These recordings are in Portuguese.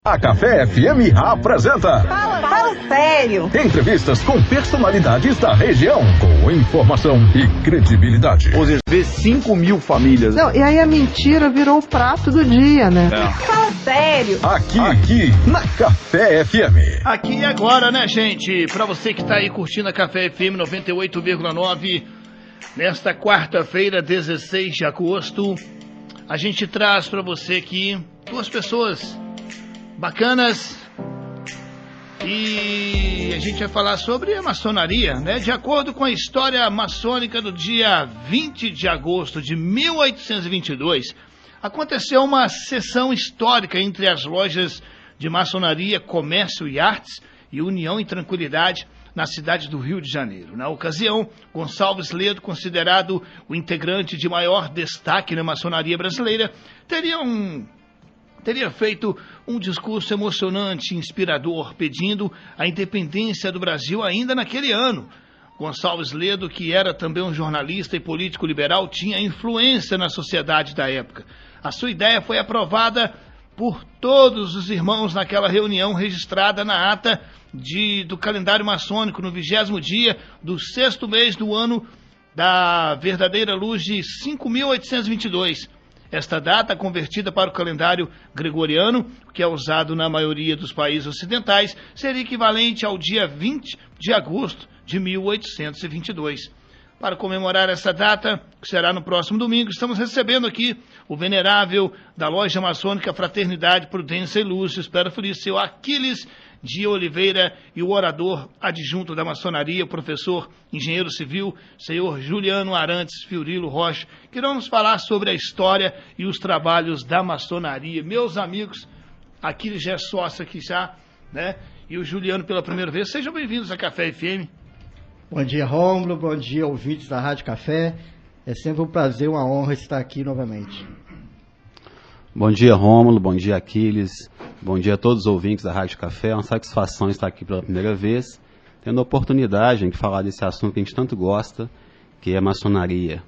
A Café FM apresenta Fala sério. Entrevistas com personalidades da região, com informação e credibilidade. Ou seja, vê 5 mil famílias. Não, e aí a mentira virou o prato do dia, né? Fala sério. Aqui na Café FM. Aqui e agora, né, gente? Pra você que tá aí curtindo a Café FM 98,9, nesta quarta-feira, 16 de agosto, a gente traz pra você aqui duas pessoas bacanas e a gente vai falar sobre a maçonaria, né? De acordo com a história maçônica do dia 20 de agosto de 1822, aconteceu uma sessão histórica entre as lojas de maçonaria, comércio e artes e União e Tranquilidade na cidade do Rio de Janeiro. Na ocasião, Gonçalves Ledo, considerado o integrante de maior destaque na maçonaria brasileira, teria feito um discurso emocionante e inspirador, pedindo a independência do Brasil ainda naquele ano. Gonçalves Ledo, que era também um jornalista e político liberal, tinha influência na sociedade da época. A sua ideia foi aprovada por todos os irmãos naquela reunião registrada na ata do calendário maçônico no 20º dia do 6º mês do ano da verdadeira luz de 5.822. Esta data, convertida para o calendário gregoriano, que é usado na maioria dos países ocidentais, seria equivalente ao dia 20 de agosto de 1822. Para comemorar essa data, que será no próximo domingo, estamos recebendo aqui o venerável da loja maçônica Fraternidade, Prudência e Lúcio, espero feliz, seu Aquiles de Oliveira, e o orador adjunto da maçonaria, o professor engenheiro civil, senhor Juliano Arantes Fiorilo Rocha, que irão nos falar sobre a história e os trabalhos da maçonaria. Meus amigos, Aquiles já é sócio aqui já, né? E o Juliano pela primeira vez. Sejam bem-vindos à Café FM. Bom dia, Rômulo. Bom dia, ouvintes da Rádio Café. É sempre um prazer, uma honra estar aqui novamente. Bom dia, Rômulo. Bom dia, Aquiles. Bom dia a todos os ouvintes da Rádio Café. É uma satisfação estar aqui pela primeira vez, tendo a oportunidade de falar desse assunto que a gente tanto gosta, que é a maçonaria.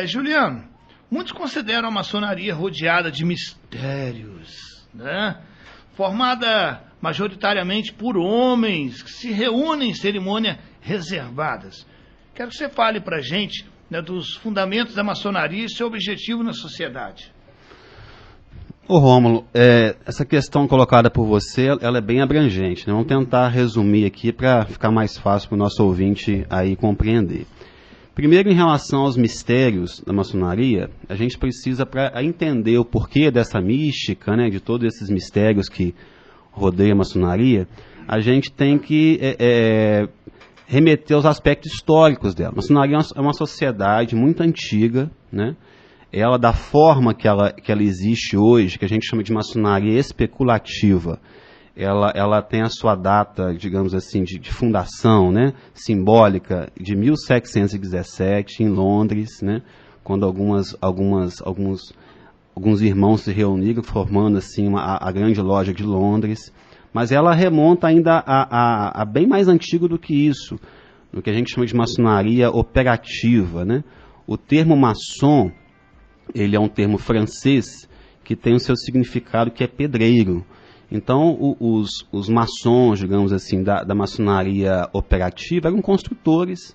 Juliano, muitos consideram a maçonaria rodeada de mistérios, né? Formada majoritariamente por homens que se reúnem em cerimônias reservadas. Quero que você fale para a gente, né, dos fundamentos da maçonaria e seu objetivo na sociedade. Ô Rômulo, essa questão colocada por você, ela é bem abrangente, né? Vamos tentar resumir aqui para ficar mais fácil para o nosso ouvinte aí compreender. Primeiro, em relação aos mistérios da maçonaria, a gente precisa, para entender o porquê dessa mística, né, de todos esses mistérios que rodeiam a maçonaria, a gente tem que remeter aos aspectos históricos dela. A maçonaria é uma sociedade muito antiga, né? Ela, da forma que ela existe hoje, que a gente chama de maçonaria especulativa, ela tem a sua data, digamos assim, de fundação, né, simbólica, de 1717, em Londres, né, quando alguns irmãos se reuniram, formando assim a grande loja de Londres. Mas ela remonta ainda a bem mais antigo do que isso, no que a gente chama de maçonaria operativa, né. O termo maçom, ele é um termo francês que tem o seu significado, que é pedreiro. Então, os maçons, digamos assim, da maçonaria operativa eram construtores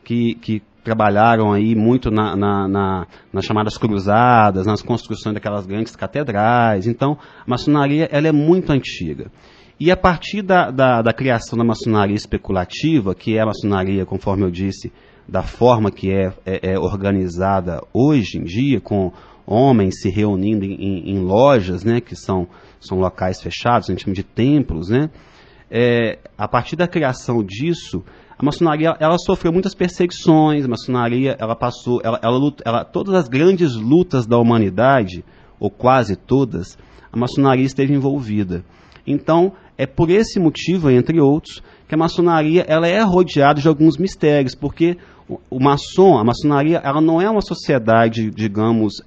que trabalharam aí muito nas chamadas cruzadas, nas construções daquelas grandes catedrais. Então, a maçonaria ela é muito antiga. E a partir da criação da maçonaria especulativa, que é a maçonaria, conforme eu disse, da forma que é organizada hoje em dia, com homens se reunindo em lojas, né, que são locais fechados, a gente chama de templos, né? A partir da criação disso, a maçonaria ela sofreu muitas perseguições. A maçonaria todas as grandes lutas da humanidade, ou quase todas, a maçonaria esteve envolvida. Então, é por esse motivo, entre outros, que a maçonaria ela é rodeada de alguns mistérios, porque a maçonaria ela não é uma sociedade, digamos,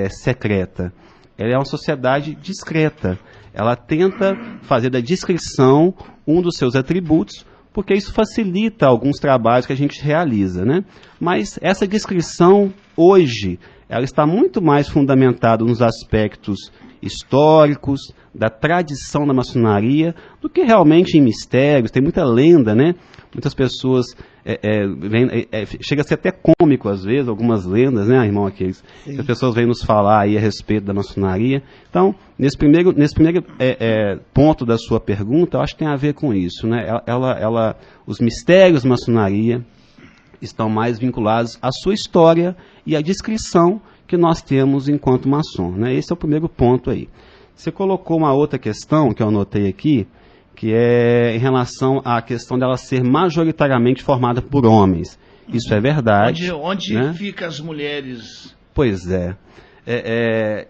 secreta. Ela é uma sociedade discreta. Ela tenta fazer da discrição um dos seus atributos, porque isso facilita alguns trabalhos que a gente realiza, né? Mas essa discrição, hoje, ela está muito mais fundamentada nos aspectos históricos, da tradição da maçonaria, do que realmente em mistérios. Tem muita lenda, né? Muitas pessoas, chega a ser até cômico às vezes, algumas lendas, né, irmão Aquiles? Que as pessoas vêm nos falar aí a respeito da maçonaria. Então, nesse primeiro ponto da sua pergunta, eu acho que tem a ver com isso, né? Os mistérios da maçonaria estão mais vinculados à sua história e à descrição que nós temos enquanto maçom, né? Esse é o primeiro ponto aí. Você colocou uma outra questão que eu anotei aqui, que é em relação à questão dela ser majoritariamente formada por homens. Isso é verdade. Onde né? Fica as mulheres? Pois é.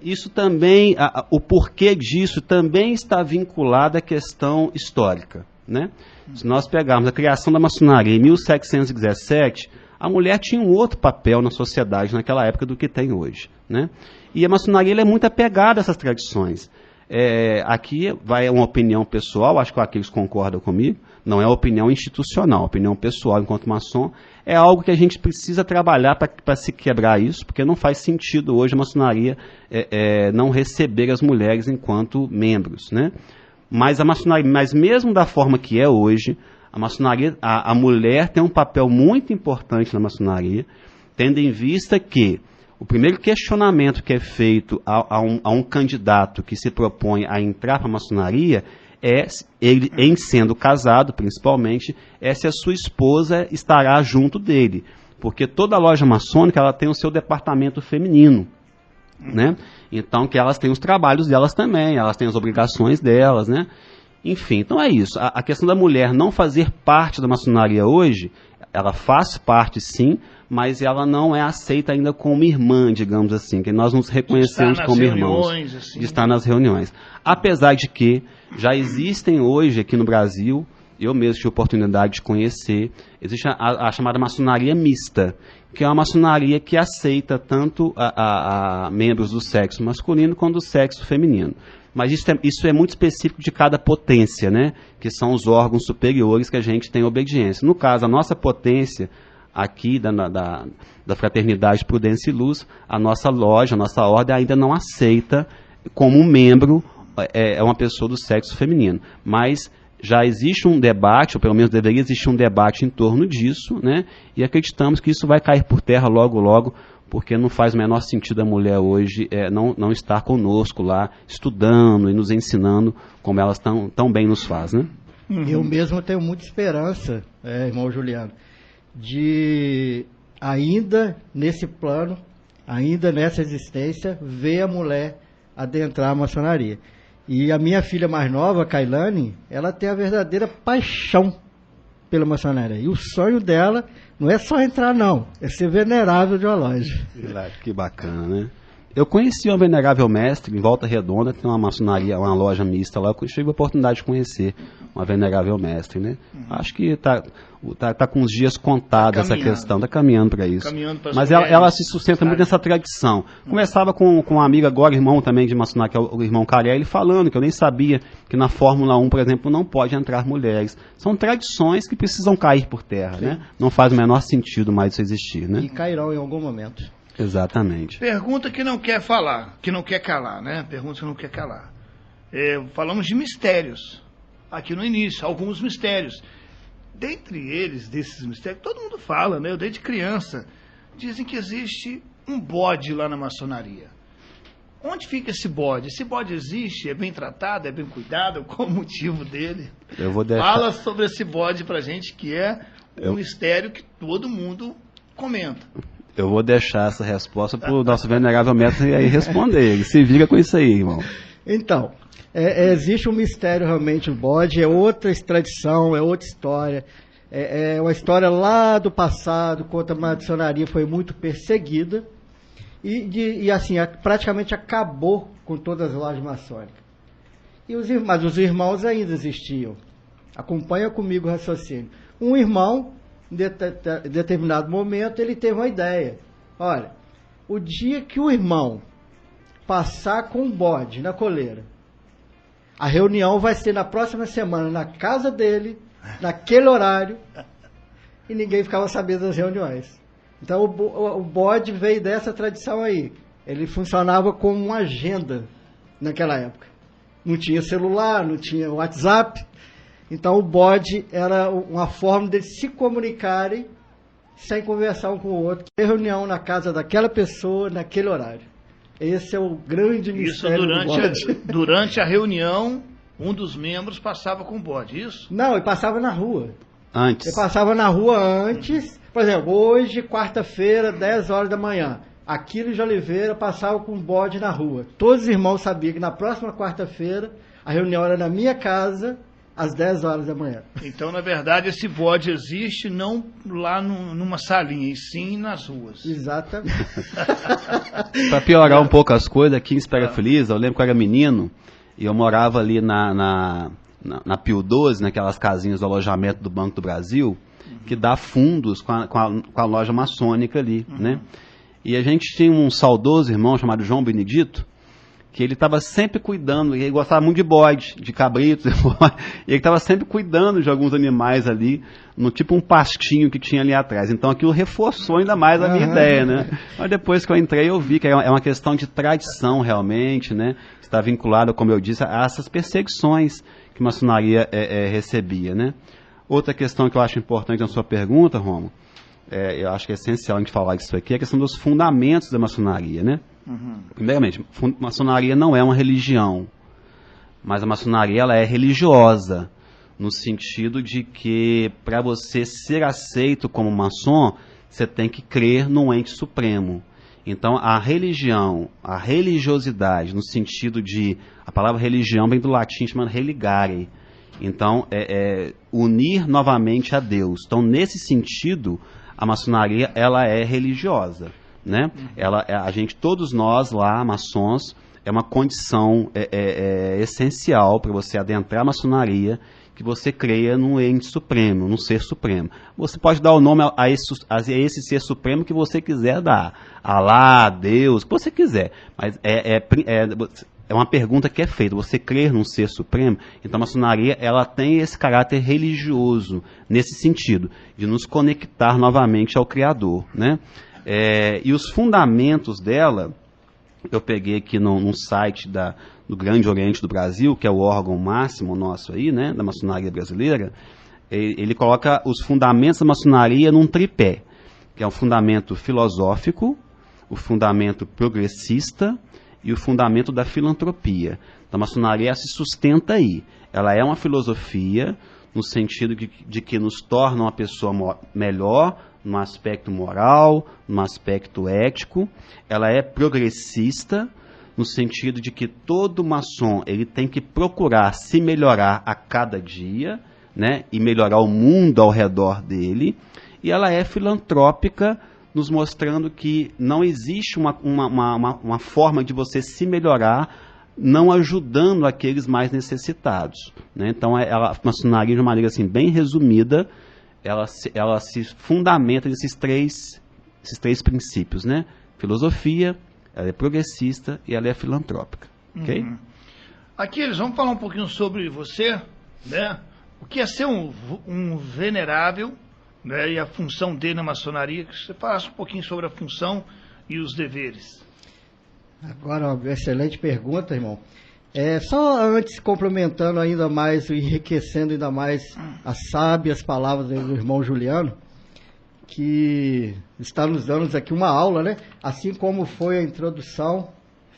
Isso também, o porquê disso também está vinculado à questão histórica, né? Se nós pegarmos a criação da maçonaria em 1717, a mulher tinha um outro papel na sociedade naquela época do que tem hoje, né? E a maçonaria ela é muito apegada a essas tradições. Aqui vai uma opinião pessoal, acho que o Aquiles concorda comigo, não é opinião institucional, opinião pessoal enquanto maçom, é algo que a gente precisa trabalhar para se quebrar isso, porque não faz sentido hoje a maçonaria não receber as mulheres enquanto membros, né? Mas a maçonaria, mas mesmo da forma que é hoje, a maçonaria, a mulher tem um papel muito importante na maçonaria, tendo em vista que o primeiro questionamento que é feito a um candidato que se propõe a entrar para a maçonaria ele, em sendo casado, principalmente, se a sua esposa estará junto dele. Porque toda loja maçônica ela tem o seu departamento feminino, né? Então, que elas têm os trabalhos delas também, elas têm as obrigações delas, né? Enfim, então é isso. A questão da mulher não fazer parte da maçonaria hoje, ela faz parte sim, mas ela não é aceita ainda como irmã, digamos assim, que nós nos reconhecemos como irmãos. Assim. De estar nas reuniões. Apesar de que já existem hoje aqui no Brasil, eu mesmo tive a oportunidade de conhecer, existe a chamada maçonaria mista, que é uma maçonaria que aceita tanto a membros do sexo masculino quanto do sexo feminino. Mas isso é muito específico de cada potência, né? Que são os órgãos superiores que a gente tem obediência. No caso, a nossa potência aqui da Fraternidade Prudência e Luz, a nossa loja, a nossa ordem ainda não aceita como membro uma pessoa do sexo feminino. Mas já existe um debate, ou pelo menos deveria existir um debate em torno disso, né? E acreditamos que isso vai cair por terra logo, logo, porque não faz o menor sentido a mulher hoje não estar conosco lá, estudando e nos ensinando como elas tão bem nos faz, né? Eu mesmo tenho muita esperança, irmão Juliano, de ainda nesse plano, ainda nessa existência, ver a mulher adentrar a maçonaria. E a minha filha mais nova, Kailane, ela tem a verdadeira paixão pela maçonaria. E o sonho dela não é só entrar, não. É ser venerável de uma loja. Que bacana, né? Eu conheci uma venerável mestre em Volta Redonda, tem uma maçonaria, uma loja mista lá. Eu tive a oportunidade de conhecer uma venerável mestre, né? Acho que tá com os dias contados essa questão, está caminhando para isso. Mas ela se sustenta muito nessa tradição. Conversava com um amigo agora, irmão também de maçonaria, que é o irmão Carelli, falando que eu nem sabia que na Fórmula 1, por exemplo, não pode entrar mulheres. São tradições que precisam cair por terra, né? Não faz o menor sentido mais isso existir, né? E cairão em algum momento. Exatamente. Pergunta que não quer falar, que não quer calar, né? Pergunta que não quer calar. Falamos de mistérios aqui no início, alguns mistérios. Dentre eles, desses mistérios, todo mundo fala, né? Eu desde criança, dizem que existe um bode lá na maçonaria. Onde fica esse bode? Esse bode existe? É bem tratado? É bem cuidado? Qual o motivo dele? Eu vou deixar... Fala sobre esse bode pra gente, que é um mistério que todo mundo comenta. Eu vou deixar essa resposta para o nosso venerável mestre aí responder. Ele se vira com isso aí, irmão. Então, existe um mistério realmente, o bode é outra tradição, é outra história. É uma história lá do passado, quando a maçonaria foi muito perseguida. E assim, praticamente acabou com todas as lojas maçônicas. Mas os irmãos ainda existiam. Acompanha comigo o raciocínio. Um irmão, em determinado momento, ele teve uma ideia. Olha, o dia que o irmão passar com um bode na coleira, a reunião vai ser na próxima semana na casa dele, naquele horário, e ninguém ficava sabendo das reuniões. Então o bode veio dessa tradição aí. Ele funcionava como uma agenda naquela época. Não tinha celular, não tinha WhatsApp. Então o bode era uma forma de se comunicarem sem conversar um com o outro. Ter reunião na casa daquela pessoa naquele horário. Esse é o grande mistério do bode. Durante a reunião, um dos membros passava com o bode, isso? Não, ele passava na rua. Antes. Ele passava na rua antes. Por exemplo, hoje, quarta-feira, 10 horas da manhã. Aquiles de Oliveira passava com o bode na rua. Todos os irmãos sabiam que na próxima quarta-feira a reunião era na minha casa, às 10 horas da manhã. Então, na verdade, esse bode existe não lá numa salinha, e sim nas ruas. Exatamente. Para piorar um pouco as coisas, aqui em Espera Feliz, eu lembro que eu era menino e eu morava ali na Pio 12, naquelas casinhas do alojamento do Banco do Brasil, que dá fundos com a loja maçônica ali, né? E a gente tinha um saudoso irmão chamado João Benedito, que ele estava sempre cuidando, e ele gostava muito de bode, de cabritos, e ele estava sempre cuidando de alguns animais ali, no tipo um pastinho que tinha ali atrás. Então aquilo reforçou ainda mais a minha ideia, né? Mas depois que eu entrei, eu vi que é uma questão de tradição realmente, né? Está vinculado, como eu disse, a essas perseguições que a maçonaria recebia, né? Outra questão que eu acho importante na sua pergunta, Romo, eu acho que é essencial a gente falar disso aqui, é a questão dos fundamentos da maçonaria, né? Primeiramente, a maçonaria não é uma religião, mas a maçonaria ela é religiosa, no sentido de que para você ser aceito como maçom, você tem que crer num ente supremo. Então, a religião, a religiosidade, no sentido de, a palavra religião vem do latim chamado religare. Então, unir novamente a Deus. Então, nesse sentido, a maçonaria ela é religiosa, né? A gente, todos nós lá, maçons, é uma condição essencial para você adentrar a maçonaria, que você creia num ente supremo, num ser supremo. Você pode dar o nome a esse ser supremo que você quiser dar. Alá, Deus, o que você quiser. Mas é uma pergunta que é feita. Você crer num ser supremo? Então a maçonaria ela tem esse caráter religioso, nesse sentido, de nos conectar novamente ao Criador, né? E os fundamentos dela, eu peguei aqui num site do Grande Oriente do Brasil, que é o órgão máximo nosso aí, né, da maçonaria brasileira. Ele coloca os fundamentos da maçonaria num tripé, que é o fundamento filosófico, o fundamento progressista e o fundamento da filantropia. Então, a maçonaria se sustenta aí. Ela é uma filosofia no sentido de que nos torna uma pessoa melhor, no aspecto moral, no aspecto ético. Ela é progressista, no sentido de que todo maçom ele tem que procurar se melhorar a cada dia, né, e melhorar o mundo ao redor dele. E ela é filantrópica, nos mostrando que não existe uma forma de você se melhorar não ajudando aqueles mais necessitados, né? Então, a maçonaria, de uma maneira assim, bem resumida, ela se fundamenta nesses três princípios, né? Filosofia, ela é progressista e ela é filantrópica. Ok? Aqui eles vão falar um pouquinho sobre você, né? O que é ser um venerável, né? E a função dele na maçonaria. Que você falasse um pouquinho sobre a função e os deveres. Agora, uma excelente pergunta, irmão. Só antes, complementando ainda mais, enriquecendo ainda mais as sábias palavras do irmão Juliano, que está nos dando aqui uma aula, né? Assim como foi a introdução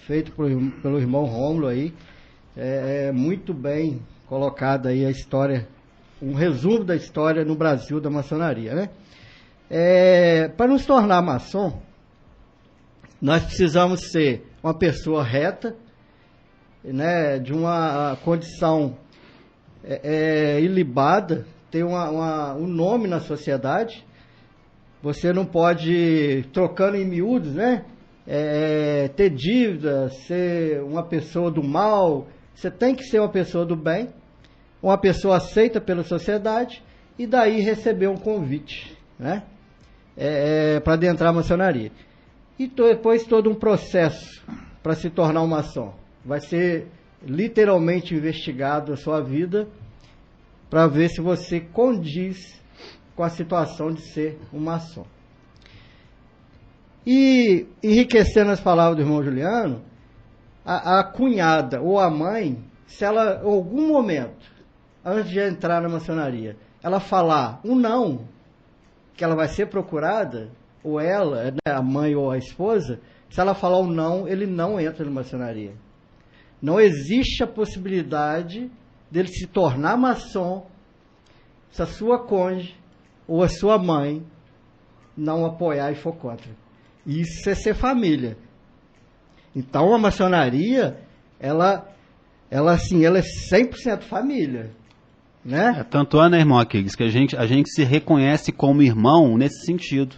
feita pelo irmão Rômulo aí, muito bem colocada aí a história, um resumo da história no Brasil da maçonaria, né? Para nos tornar maçom, nós precisamos ser uma pessoa reta, né, de uma condição ilibada, ter um nome na sociedade. Você não pode, trocando em miúdos, né, ter dívida, ser uma pessoa do mal. Você tem que ser uma pessoa do bem, uma pessoa aceita pela sociedade, e daí receber um convite, né, para adentrar a maçonaria. E depois todo um processo para se tornar um maçom. Vai ser literalmente investigado a sua vida para ver se você condiz com a situação de ser um maçom. E enriquecendo as palavras do irmão Juliano, a cunhada ou a mãe, se ela, em algum momento, antes de entrar na maçonaria, ela falar um não, que ela vai ser procurada, ou ela, né, a mãe ou a esposa, se ela falar um não, ele não entra na maçonaria. Não existe a possibilidade dele se tornar maçom se a sua cônjuge ou a sua mãe não apoiar e for contra. Isso é ser família. Então a maçonaria, ela é 100% família, né? Tanto é, né, irmão Aquiles, que a gente se reconhece como irmão nesse sentido.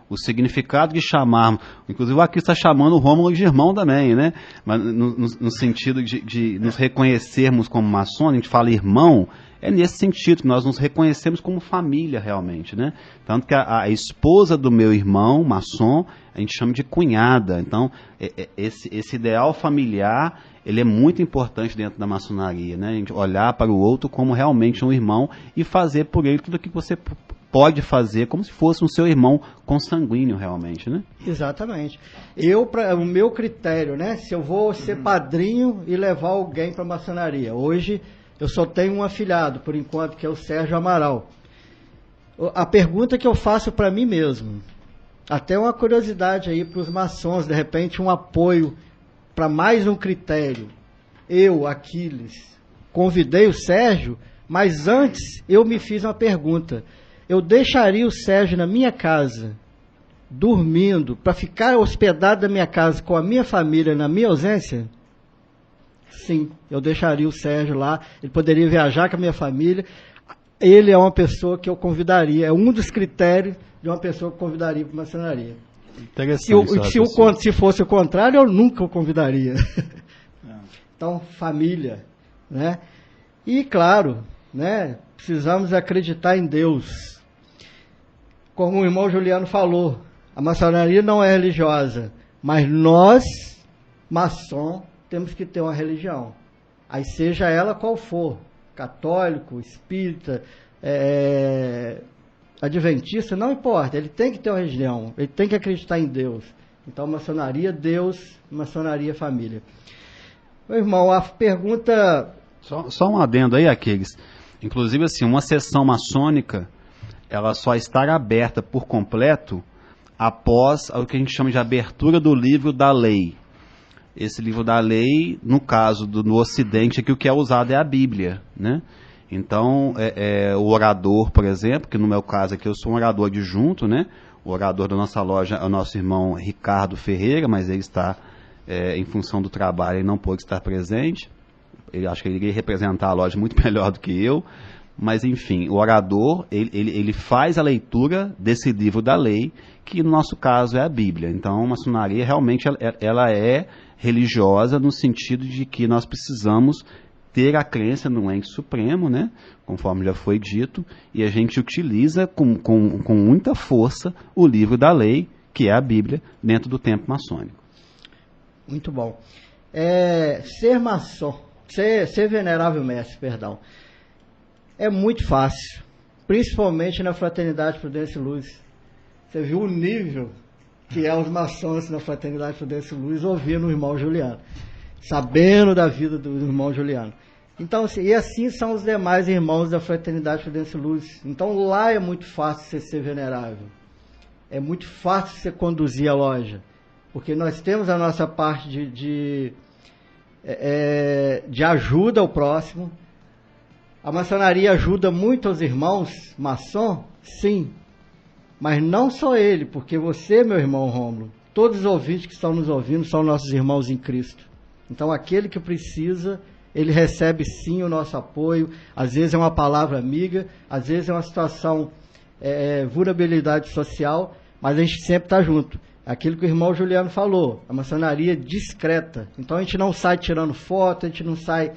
O significado de chamar, inclusive o Aquiles está chamando o Rômulo de irmão também, né? Mas no sentido de nos reconhecermos como maçom, a gente fala irmão, é nesse sentido, que nós nos reconhecemos como família realmente, né? Tanto que a esposa do meu irmão, maçom, a gente chama de cunhada. Então, esse ideal familiar, ele é muito importante dentro da maçonaria, né? A gente olhar para o outro como realmente um irmão e fazer por ele tudo o que você pode fazer, como se fosse um seu irmão consanguíneo realmente, né? Exatamente. O meu critério, né? Se eu vou ser padrinho e levar alguém para a maçonaria. Hoje, eu só tenho um afilhado, por enquanto, que é o Sérgio Amaral. A pergunta que eu faço para mim mesmo, até uma curiosidade aí para os maçons, de repente um apoio para mais um critério. Eu, Aquiles, convidei o Sérgio, mas antes eu me fiz uma pergunta. Eu deixaria o Sérgio na minha casa, dormindo, para ficar hospedado na minha casa com a minha família na minha ausência? Sim, eu deixaria o Sérgio lá, ele poderia viajar com a minha família. Ele é uma pessoa que eu convidaria, é um dos critérios de uma pessoa que eu convidaria para a maçonaria. Se fosse o contrário, eu nunca o convidaria. Então, família, né? E, claro, né, precisamos acreditar em Deus. Como o irmão Juliano falou, a maçonaria não é religiosa, mas nós, maçom, temos que ter uma religião. Aí seja ela qual for, católico, espírita, adventista, não importa, ele tem que ter uma religião, ele tem que acreditar em Deus. Então, maçonaria, Deus, maçonaria, família. Meu irmão, a pergunta... Só um adendo aí, Aquiles. Inclusive, assim, uma sessão maçônica, ela só estará aberta por completo após o que a gente chama de abertura do livro da lei. Esse livro da lei, no caso no Ocidente, aqui o que é usado é a Bíblia, né? Então, o orador, por exemplo, que no meu caso aqui eu sou um orador adjunto, né? O orador da nossa loja é o nosso irmão Ricardo Ferreira, mas ele está, em função do trabalho, ele não pôde estar presente. Acho que ele iria representar a loja muito melhor do que eu. Mas, enfim, o orador, ele faz a leitura desse livro da lei, que no nosso caso é a Bíblia. Então, a maçonaria realmente ela é religiosa no sentido de que nós precisamos ter a crença no ente supremo, né? Conforme já foi dito, e a gente utiliza com muita força o livro da lei, que é a Bíblia, dentro do templo maçônico. Muito bom. Ser maçom, ser venerável mestre, perdão, é muito fácil, principalmente na Fraternidade Prudência e Luz. Você viu o nível que é os maçons na Fraternidade Prudência e Luz ouvindo o irmão Juliano, sabendo da vida do irmão Juliano. Então, e assim são os demais irmãos da Fraternidade Prudência e Luz. Então, lá é muito fácil você ser venerável. É muito fácil você conduzir a loja. Porque nós temos a nossa parte de ajuda ao próximo. A maçonaria ajuda muito os irmãos maçom? Sim. Mas não só ele, porque você, meu irmão Rômulo, todos os ouvintes que estão nos ouvindo são nossos irmãos em Cristo. Então, aquele que precisa, ele recebe sim o nosso apoio. Às vezes é uma palavra amiga, às vezes é uma situação, vulnerabilidade social, mas a gente sempre está junto. Aquilo que o irmão Juliano falou, a maçonaria discreta. Então, a gente não sai tirando foto, a gente não sai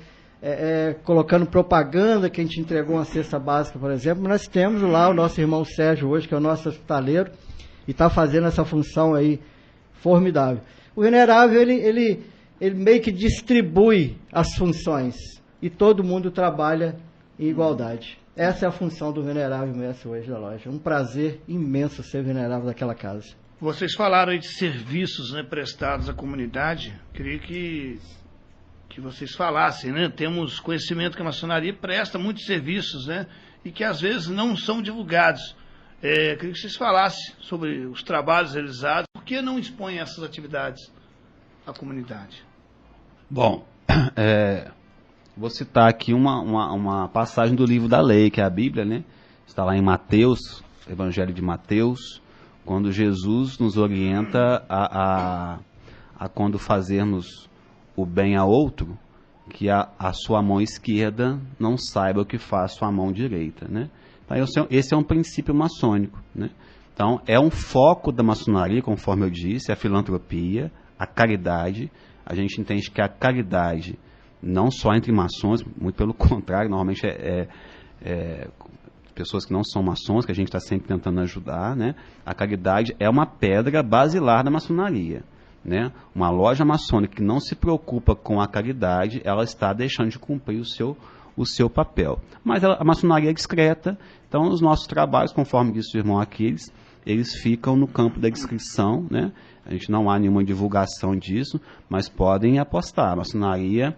colocando propaganda que a gente entregou uma cesta básica, por exemplo. Nós temos lá o nosso irmão Sérgio hoje, que é o nosso hospitaleiro, e está fazendo essa função aí formidável. O venerável, ele meio que distribui as funções e todo mundo trabalha em igualdade. Essa é a função do venerável mestre hoje da loja. Um prazer imenso ser venerável daquela casa. Vocês falaram aí de serviços, né, prestados à comunidade. Queria que vocês falassem, né? Temos conhecimento que a maçonaria presta muitos serviços, né? E que às vezes não são divulgados. Queria que vocês falassem sobre os trabalhos realizados. Por que não expõem essas atividades à comunidade? Bom, vou citar aqui uma passagem do livro da lei, que é a Bíblia, né? Está lá em Mateus, Evangelho de Mateus, quando Jesus nos orienta a quando fazermos o bem a outro, que a sua mão esquerda não saiba o que faz sua mão direita, né? Então, esse é um princípio maçônico, né? Então, é um foco da maçonaria, conforme eu disse, a filantropia, a caridade. A gente entende que a caridade, não só entre maçons, muito pelo contrário, normalmente pessoas que não são maçons, que a gente está sempre tentando ajudar, né? A caridade é uma pedra basilar da maçonaria, né? Uma loja maçônica que não se preocupa com a caridade, ela está deixando de cumprir o seu papel. Mas a maçonaria é discreta, então os nossos trabalhos, conforme disse o irmão Aquiles, eles ficam no campo da descrição, né? A gente não há nenhuma divulgação disso, mas podem apostar. A maçonaria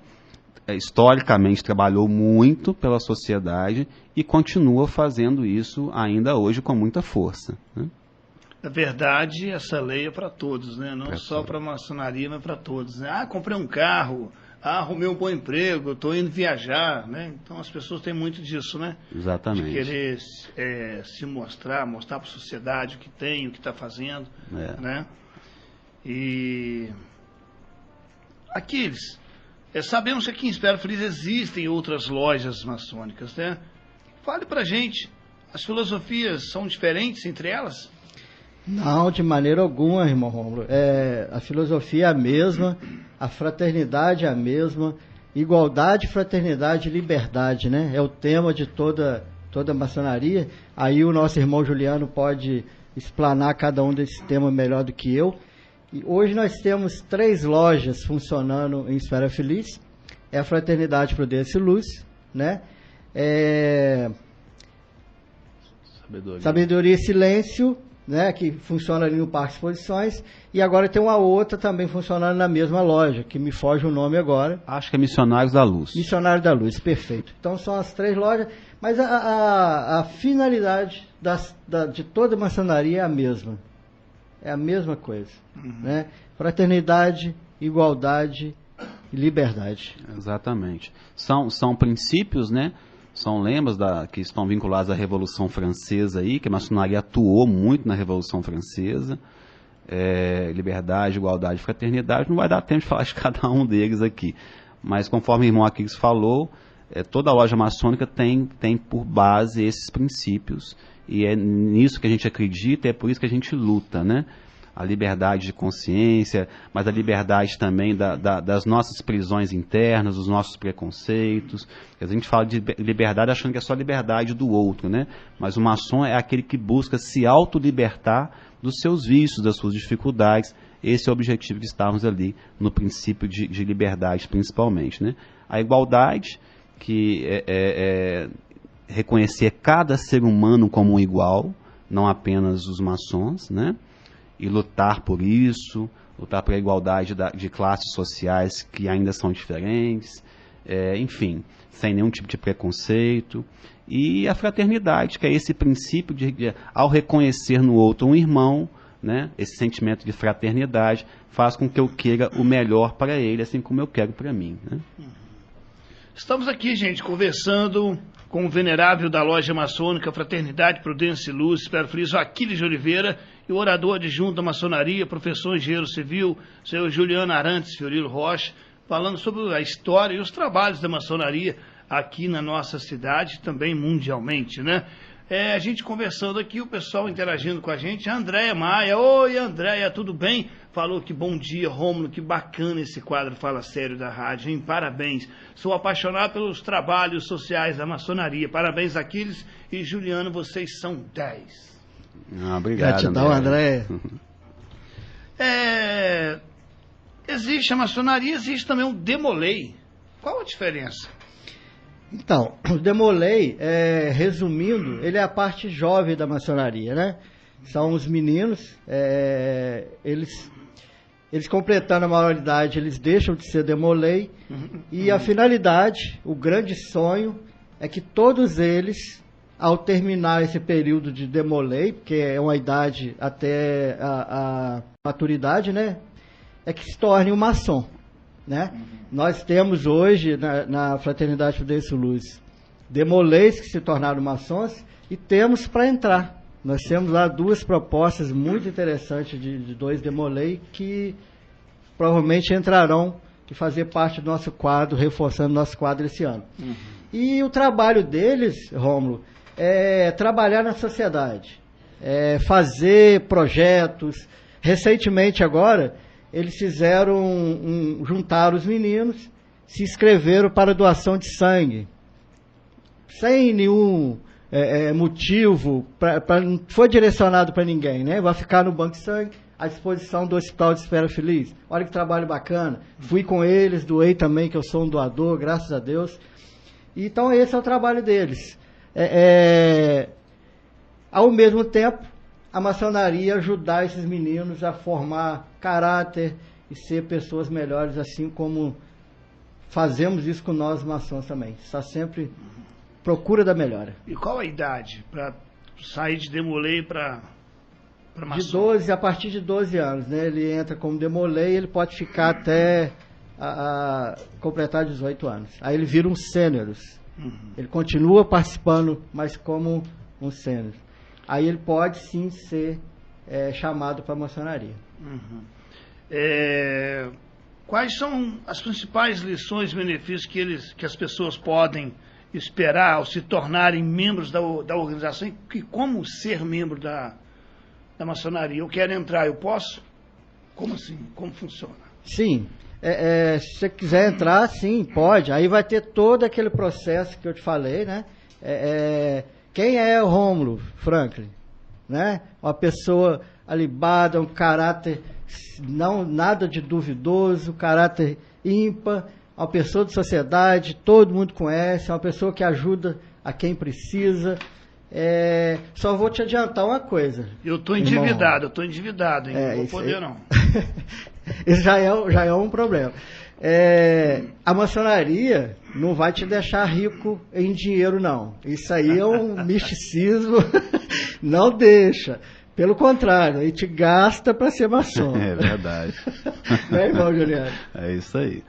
historicamente trabalhou muito pela sociedade e continua fazendo isso ainda hoje com muita força, né? Na verdade, essa lei é para todos, né? Não só para a maçonaria, mas para todos, né? Comprei um carro, arrumei um bom emprego, estou indo viajar, né? Então as pessoas têm muito disso, né? Exatamente. De querer se mostrar para a sociedade o que tem, o que está fazendo, né? E Aquiles, sabemos que aqui em Espera Feliz existem outras lojas maçônicas, né? Fale pra gente, as filosofias são diferentes entre elas? Não, de maneira alguma, irmão Rômulo. A filosofia é a mesma, a fraternidade é a mesma, igualdade, fraternidade e liberdade, né? É o tema de toda a maçonaria. Aí o nosso irmão Juliano pode explanar cada um desses temas melhor do que eu. E hoje nós temos 3 lojas funcionando em Espera Feliz. É a Fraternidade, Prudência e Luz, né? Sabedoria e Silêncio, né? Que funciona ali no Parque Exposições. E agora tem uma outra também funcionando na mesma loja, que me foge o nome agora. Acho que é Missionários da Luz. Missionários da Luz, perfeito. Então são as 3 lojas, mas a finalidade de toda a maçonaria é a mesma. É a mesma coisa, né? Fraternidade, igualdade e liberdade. Exatamente. São princípios, né? São lemas que estão vinculados à Revolução Francesa aí, que a maçonaria atuou muito na Revolução Francesa. Liberdade, igualdade e fraternidade. Não vai dar tempo de falar de cada um deles aqui. Mas conforme o irmão Aquiles falou, toda loja maçônica tem por base esses princípios. E é nisso que a gente acredita, é por isso que a gente luta, né? A liberdade de consciência, mas a liberdade também das nossas prisões internas, dos nossos preconceitos. A gente fala de liberdade achando que é só liberdade do outro, né? Mas o maçom é aquele que busca se autolibertar dos seus vícios, das suas dificuldades. Esse é o objetivo que estamos ali no princípio de liberdade, principalmente, né? A igualdade, que reconhecer cada ser humano como um igual, não apenas os maçons, né? E lutar por isso, lutar pela igualdade de classes sociais que ainda são diferentes, enfim, sem nenhum tipo de preconceito. E a fraternidade, que é esse princípio ao reconhecer no outro um irmão, né? Esse sentimento de fraternidade faz com que eu queira o melhor para ele, assim como eu quero para mim, né? Estamos aqui, gente, conversando com o venerável da loja maçônica Fraternidade, Prudência e Luz, Espera Feliz, o Aquiles de Oliveira, e o orador adjunto da maçonaria, professor engenheiro civil, senhor Juliano Arantes Fiorilo Rocha, falando sobre a história e os trabalhos da maçonaria aqui na nossa cidade, também mundialmente, né? A gente conversando aqui, o pessoal interagindo com a gente, a Andréia Maia, oi Andréia, tudo bem? Falou que bom dia, Rômulo, que bacana esse quadro Fala Sério da rádio, hein? Parabéns, sou apaixonado pelos trabalhos sociais da maçonaria, parabéns Aquiles e Juliano, vocês são 10. Obrigado, gratidão, Andréia. Existe a maçonaria, existe também o Demolei, qual a diferença? Então, o Demolei, resumindo, ele é a parte jovem da maçonaria, né? são os meninos, eles completando a maioridade, eles deixam de ser demolei, e a finalidade, o grande sonho, é que todos eles, ao terminar esse período de demolei, porque é uma idade até a maturidade, né, é que se torne um maçom, né? Nós temos hoje, na Fraternidade Fidêncio Luz, demoleis que se tornaram maçons, e temos para entrar. Nós temos lá 2 propostas muito interessantes de 2 demolei que provavelmente entrarão e fazer parte do nosso quadro, reforçando nosso quadro esse ano. E o trabalho deles, Rômulo, é trabalhar na sociedade, fazer projetos. Recentemente agora, eles fizeram juntaram os meninos, se inscreveram para doação de sangue, sem nenhum motivo, não foi direcionado para ninguém, né? Vai ficar no banco de sangue, à disposição do Hospital de Espera Feliz. Olha que trabalho bacana. Fui com eles, doei também, que eu sou um doador, graças a Deus. Então esse é o trabalho deles. Ao mesmo tempo, a maçonaria ajudar esses meninos a formar caráter e ser pessoas melhores, assim como fazemos isso com nós maçons também. Está sempre procura da melhora. E qual a idade para sair de demolei para maçom? De 12, a partir de 12 anos, né? Ele entra como demolei, ele pode ficar até completar 18 anos. Aí ele vira um sêniorus. Ele continua participando, mas como um sênior. Aí ele pode sim ser chamado para a maçonaria. Quais são as principais lições e benefícios que as pessoas podem esperar ao se tornarem membros da organização? E como ser membro da maçonaria? Eu quero entrar, eu posso? Como assim? Como funciona? Sim. Se você quiser entrar, sim, pode. Aí vai ter todo aquele processo que eu te falei, né? Quem é o Rômulo Franklin? Né? Uma pessoa alibada, um caráter nada de duvidoso, caráter ímpar, uma pessoa de sociedade, todo mundo conhece, uma pessoa que ajuda a quem precisa. Só vou te adiantar uma coisa. Eu estou endividado, hein? Não vou poder, não. Isso já é um problema. A maçonaria não vai te deixar rico em dinheiro, não. Isso aí é um misticismo. Não deixa. Pelo contrário, a gente gasta para ser maçom. É verdade. Não é, irmão Juliano? É isso aí.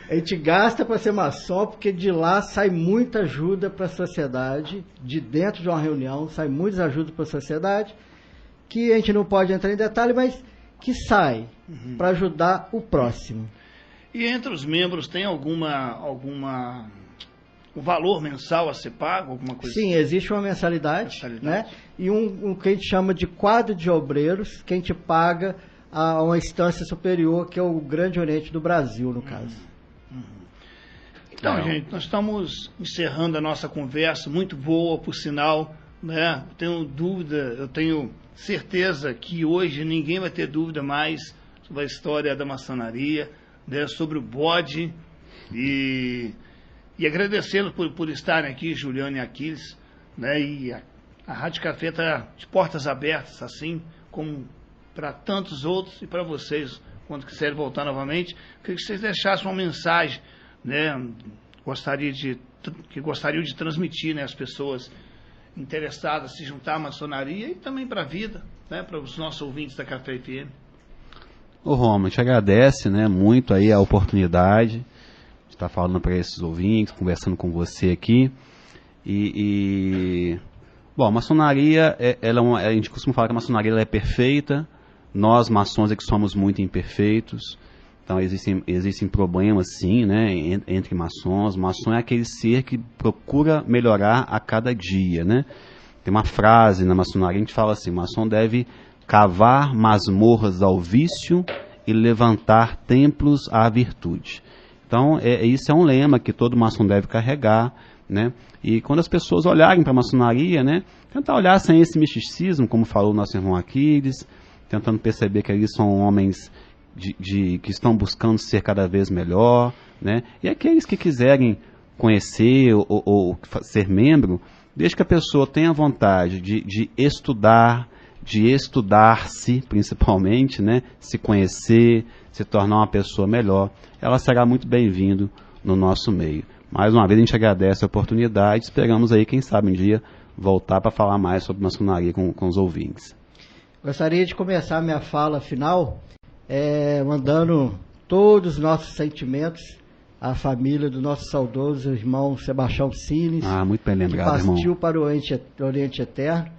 A gente gasta para ser maçom porque de lá sai muita ajuda para a sociedade, de dentro de uma reunião sai muita ajuda para a sociedade, que a gente não pode entrar em detalhe, mas que sai para ajudar o próximo. E entre os membros tem um valor mensal a ser pago, alguma coisa? Sim, existe uma mensalidade. Né? E um que a gente chama de quadro de obreiros, que a gente paga a uma instância superior, que é o Grande Oriente do Brasil, no caso. Então, gente, nós estamos encerrando a nossa conversa, muito boa, por sinal, né? Eu tenho certeza que hoje ninguém vai ter dúvida mais sobre a história da maçonaria, né? Sobre o bode, e agradecê-los por estarem aqui, Juliano e Aquiles, né? E a Rádio Café está de portas abertas, assim como para tantos outros, e para vocês, quando quiserem voltar novamente. Queria que vocês deixassem uma mensagem, né? Gostariam de transmitir, né, as pessoas interessadas a se juntar à maçonaria e também para a vida, né, para os nossos ouvintes da Café FM. Ô Rômulo, te agradece, né, muito aí a oportunidade de estar falando para esses ouvintes, conversando com você aqui. Bom, a maçonaria, a gente costuma falar que a maçonaria ela é perfeita, nós maçons é que somos muito imperfeitos. Então existem problemas sim, né, entre maçons. Maçom é aquele ser que procura melhorar a cada dia, né? Tem uma frase na maçonaria, a gente fala assim: maçom deve cavar masmorras ao vício e levantar templos à virtude. Então isso é um lema que todo maçom deve carregar, né? E quando as pessoas olharem para a maçonaria, né, tentar olhar sem esse misticismo, como falou o nosso irmão Aquiles, tentando perceber que eles são homens que estão buscando ser cada vez melhor, né? E aqueles que quiserem conhecer ou ser membro, desde que a pessoa tenha vontade de estudar, de estudar-se, principalmente, né, se conhecer, se tornar uma pessoa melhor, ela será muito bem-vindo no nosso meio. Mais uma vez a gente agradece a oportunidade, esperamos aí, quem sabe um dia, voltar para falar mais sobre maçonaria com os ouvintes. Gostaria de começar minha fala final mandando todos os nossos sentimentos à família do nosso saudoso irmão Sebastião Cines, muito bem lembrado, que partiu irmão. para o Oriente Eterno.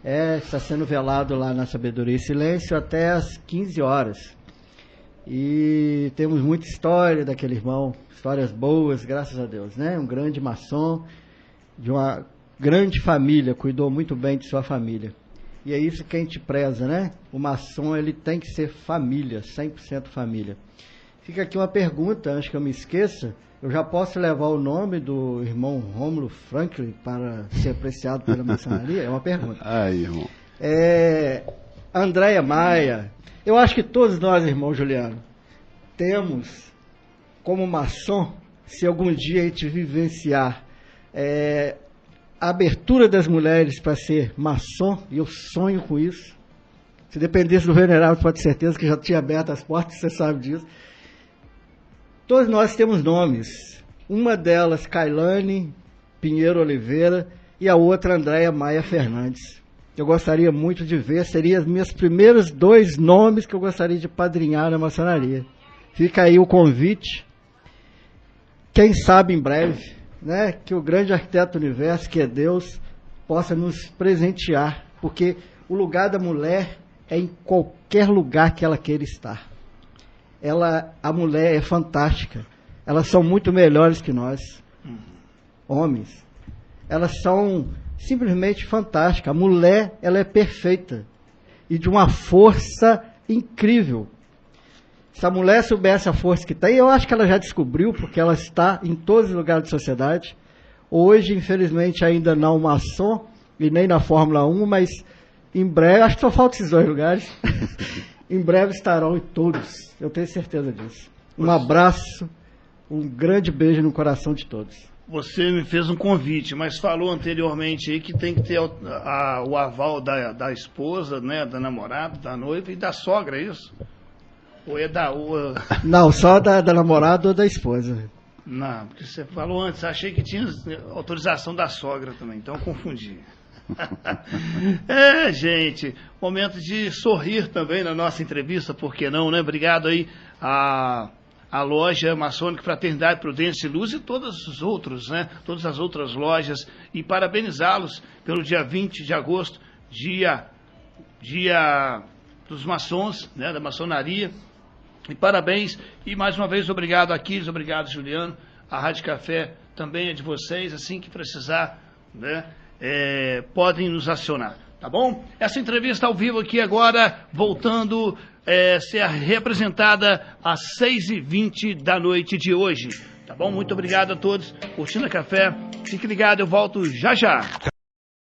Está sendo velado lá na Sabedoria e Silêncio até às 15 horas. E temos muita história daquele irmão, histórias boas, graças a Deus, né? Um grande maçom, de uma grande família, cuidou muito bem de sua família. E é isso que a gente preza, né? O maçom, ele tem que ser família, 100% família. Fica aqui uma pergunta, antes que eu me esqueça. Eu já posso levar o nome do irmão Rômulo Franklin para ser apreciado pela maçonaria? É uma pergunta. Aí, irmão. Andréia Maia. Eu acho que todos nós, irmão Juliano, temos como maçom, se algum dia a gente vivenciar a abertura das mulheres para ser maçom, e eu sonho com isso. Se dependesse do venerável, pode ter certeza que já tinha aberto as portas, você sabe disso. Todos nós temos nomes. Uma delas, Kailane Pinheiro Oliveira, e a outra, Andréia Maia Fernandes. Eu gostaria muito de ver, seriam os meus primeiros 2 nomes que eu gostaria de padrinhar na maçonaria. Fica aí o convite. Quem sabe em breve, né, que o grande arquiteto do universo, que é Deus, possa nos presentear, porque o lugar da mulher é em qualquer lugar que ela queira estar. A mulher é fantástica. Elas são muito melhores que nós, homens. Elas são simplesmente fantásticas. A mulher, ela é perfeita e de uma força incrível. Se a mulher soubesse a força que tem, eu acho que ela já descobriu, porque ela está em todos os lugares da sociedade. Hoje, infelizmente, ainda não maçom e nem na Fórmula 1, mas em breve, acho que só faltam esses 2 lugares. Em breve estarão em todos, eu tenho certeza disso. Um abraço, um grande beijo no coração de todos. Você me fez um convite, mas falou anteriormente aí que tem que ter o aval da esposa, né, da namorada, da noiva e da sogra, é isso? Ou é da... Não, só da namorada ou da esposa. Não, porque você falou antes, achei que tinha autorização da sogra também, então eu confundi. Gente, momento de sorrir também na nossa entrevista, por que não, né? Obrigado aí a loja Maçônica Fraternidade Prudência e Luz e todos os outros, né? Todas as outras lojas, e parabenizá-los pelo dia 20 de agosto, dia dos maçons, né? Da maçonaria, e parabéns, e mais uma vez obrigado Aquiles, obrigado Juliano, a Rádio Café também é de vocês, assim que precisar, né? Podem nos acionar, tá bom? Essa entrevista ao vivo aqui agora, voltando ser representada às 6h20 da noite de hoje, tá bom? Muito obrigado a todos, curtindo a café, fique ligado, eu volto já já.